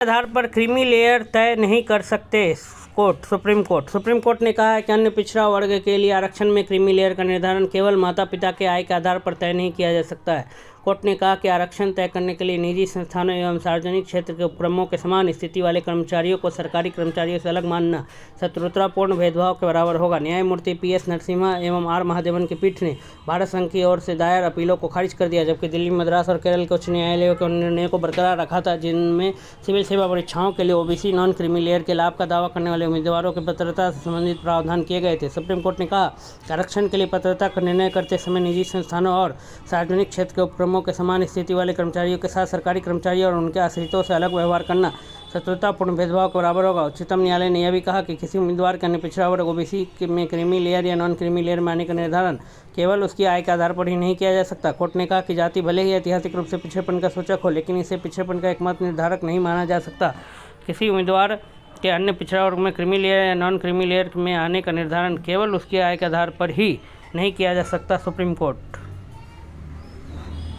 आधार पर creamy layer तय नहीं कर सकते सुप्रीम कोर्ट ने कहा है कि अन्य पिछड़ा वर्ग के लिए आरक्षण में क्रीमी लेयर का निर्धारण केवल माता पिता के आय के आधार पर तय नहीं किया जा सकता है। कोर्ट ने कहा कि आरक्षण तय करने के लिए निजी संस्थानों एवं सार्वजनिक क्षेत्र के उपक्रमों के समान स्थिति वाले कर्मचारियों को सरकारी कर्मचारियों से अलग मानना शत्रुतापूर्ण भेदभाव के बराबर होगा। न्यायमूर्ति PS नरसिम्हा एवं R महादेवन की पीठ ने भारत संघ की ओर से दायर अपीलों को खारिज कर दिया, जबकि दिल्ली, मद्रास और केरल के उच्च न्यायालयों के निर्णयों को बरकरार रखा था, जिनमें सिविल सेवा परीक्षाओं के लिए OBC नॉन क्रीमी लेयर के लाभ का दावा करने वाले उम्मीदवारों की पात्रता से संबंधित प्रावधान किए गए थे। सुप्रीम कोर्ट ने कहा कि आरक्षण के लिए पात्रता का निर्णय करते समय निजी संस्थानों और सार्वजनिक क्षेत्र के उपक्रमों के समान स्थिति वाले कर्मचारियों के साथ सरकारी कर्मचारियों और उनके आश्रितों से अलग व्यवहार करना शत्रुतापूर्ण भेदभाव के बराबर होगा। उच्चतम न्यायालय ने यह भी कहा कि किसी उम्मीदवार के अन्य पिछड़ा वर्ग OBC में क्रीमी लेयर या नॉन क्रीमी लेयर में आने का निर्धारण केवल उसकी आय के आधार पर ही नहीं किया जा सकता। कोर्ट ने कहा कि जाति भले ही ऐतिहासिक रूप से पिछड़ेपन का सूचक हो, लेकिन इसे पिछड़ेपन का एकमात्र निर्धारक नहीं माना जा सकता। किसी उम्मीदवार के अन्य पिछड़ा वर्ग में क्रीमी लेयर या नॉन क्रीमी लेयर में आने का निर्धारण केवल उसकी आय के आधार पर ही नहीं किया जा सकता। Supreme court